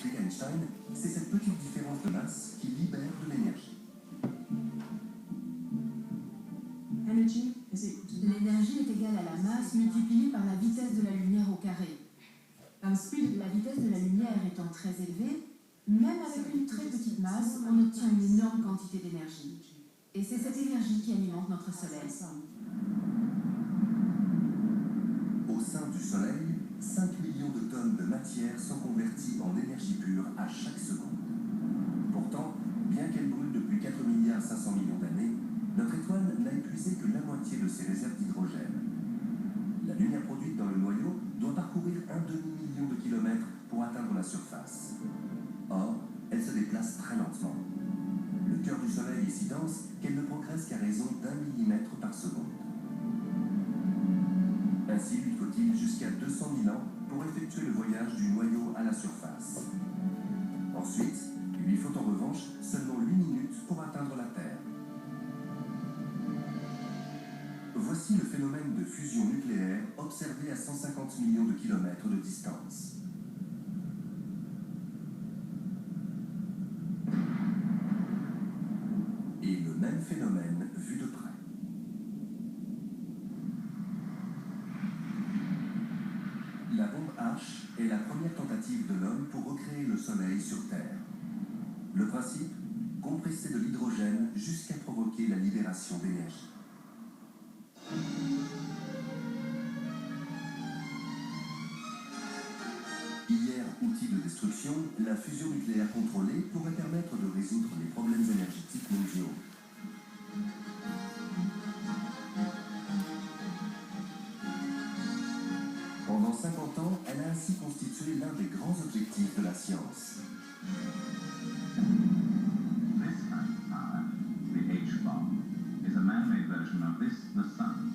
explique Einstein, c'est cette petite différence de masse qui libère de l'énergie. L'énergie est égale à la masse multipliée par la vitesse de la lumière au carré. La vitesse de la lumière étant très élevée, même avec une très petite masse, on obtient une énorme quantité d'énergie. Et c'est cette énergie qui alimente notre Soleil. Au sein du Soleil, 5 millions de tonnes de matière sont converties en énergie pure à chaque seconde. Pourtant, bien qu'elle brûle depuis 4,5 milliards d'années, notre étoile n'a épuisé que la moitié de ses réserves d'hydrogène. La lumière produite dans le noyau doit parcourir un demi-million de kilomètres pour atteindre la surface. Or, elle se déplace très lentement. Le cœur du Soleil est si dense qu'elle ne progresse qu'à raison d'1 millimètre par seconde. Ainsi, lui faut-il jusqu'à 200 000 ans pour effectuer le voyage du noyau à la surface. Ensuite, il lui faut en revanche seulement 8 minutes pour atteindre la Terre. Voici le phénomène de fusion nucléaire observé à 150 millions de kilomètres de distance. Et le même phénomène vu de près. La bombe H est la première tentative de l'homme pour recréer le Soleil sur Terre. Le principe, compresser de l'hydrogène jusqu'à provoquer la libération d'énergie. Hier, outil de destruction, la fusion nucléaire contrôlée pourrait permettre de résoudre les problèmes énergétiques mondiaux. Pendant 50 ans, elle a ainsi constitué l'un des grands objectifs de la science. This kind of power, the H-bomb, is a man-made version of the sun.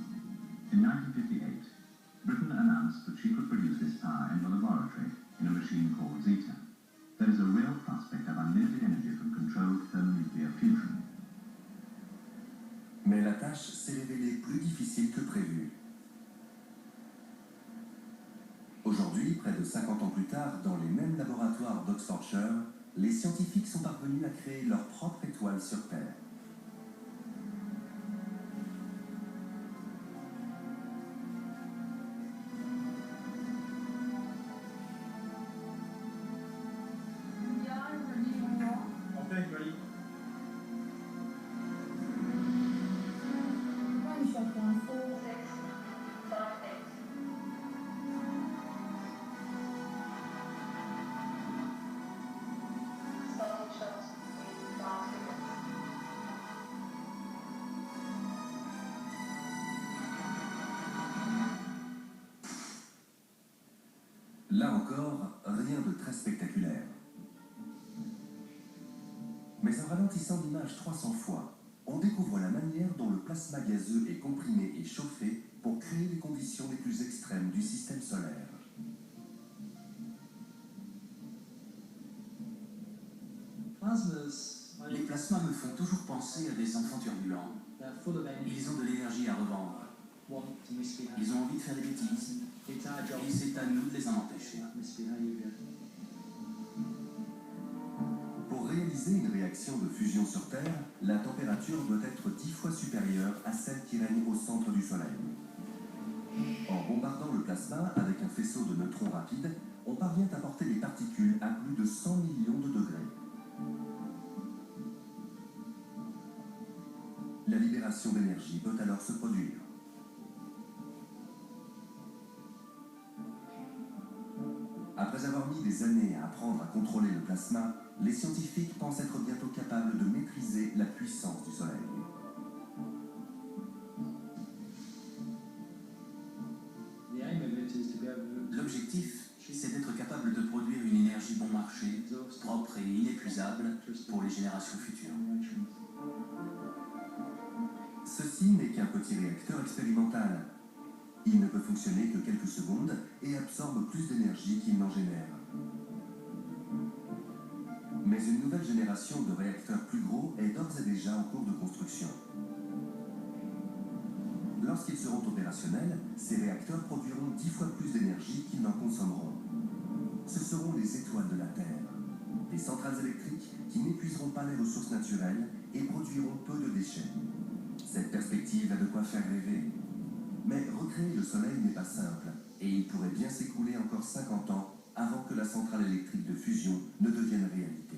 In 1958, Britain announced that she could produce this power in the laboratory in a machine called Zeta. There is a real prospect of unlimited energy from controlled thermonuclear fusion. Mais la tâche s'est révélée plus difficile que prévu. Aujourd'hui, près de 50 ans plus tard, dans les mêmes laboratoires d'Oxfordshire, les scientifiques sont parvenus à créer leur propre étoile sur Terre. Là encore, rien de très spectaculaire. Mais en ralentissant l'image 300 fois, on découvre la manière dont le plasma gazeux est comprimé et chauffé pour créer les conditions les plus extrêmes du système solaire. Les plasmas me font toujours penser à des enfants turbulents. Ils ont de l'énergie à revendre. Ils ont envie de faire des bêtises. Et c'est à nous de les en empêcher. Pour réaliser une réaction de fusion sur Terre, la température doit être 10 fois supérieure à celle qui règne au centre du Soleil. En bombardant le plasma avec un faisceau de neutrons rapides, on parvient à porter les particules à plus de 100 millions de degrés. La libération d'énergie peut alors se produire. Après avoir mis des années à apprendre à contrôler le plasma, les scientifiques pensent être bientôt capables de maîtriser la puissance du Soleil. L'objectif, c'est d'être capable de produire une énergie bon marché, propre et inépuisable pour les générations futures. Ceci n'est qu'un petit réacteur expérimental. Il ne peut fonctionner que quelques secondes et absorbe plus d'énergie qu'il n'en génère. Mais une nouvelle génération de réacteurs plus gros est d'ores et déjà en cours de construction. Lorsqu'ils seront opérationnels, ces réacteurs produiront 10 fois plus d'énergie qu'ils n'en consommeront. Ce seront les étoiles de la Terre. Des centrales électriques qui n'épuiseront pas les ressources naturelles et produiront peu de déchets. Cette perspective a de quoi faire rêver. Mais recréer le soleil n'est pas simple, et il pourrait bien s'écouler encore 50 ans avant que la centrale électrique de fusion ne devienne réalité.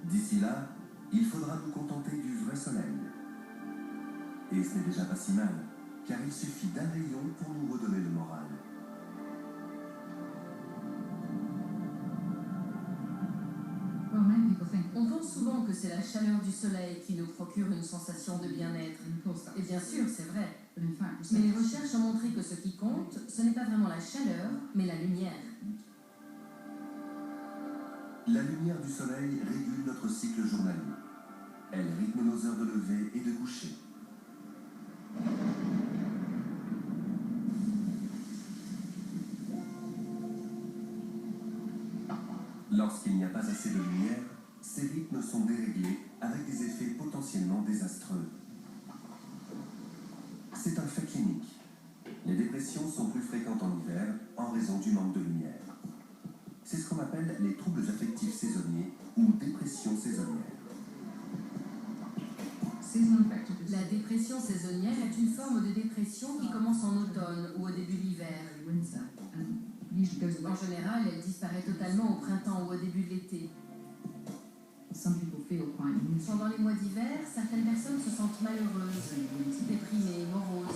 D'ici là, il faudra nous contenter du vrai soleil. Et ce n'est déjà pas si mal, car il suffit d'un rayon pour nous redonner le moral. On pense souvent que c'est la chaleur du soleil qui nous procure une sensation de bien-être. Et bien sûr, c'est vrai. Mais les recherches ont montré que ce qui compte, ce n'est pas vraiment la chaleur, mais la lumière. La lumière du soleil régule notre cycle journalier. Elle rythme nos heures de lever et de coucher. Lorsqu'il n'y a pas assez de lumière, ces rythmes sont déréglés avec des effets potentiellement désastreux. C'est un fait clinique. Les dépressions sont plus fréquentes en hiver en raison du manque de lumière. C'est ce qu'on appelle les troubles affectifs saisonniers ou dépression saisonnière. La dépression saisonnière est une forme de dépression qui commence en automne ou au début de l'hiver. En général, elle disparaît totalement au printemps ou au début de l'été. Pendant les mois d'hiver, certaines personnes se sentent malheureuses, déprimées, moroses.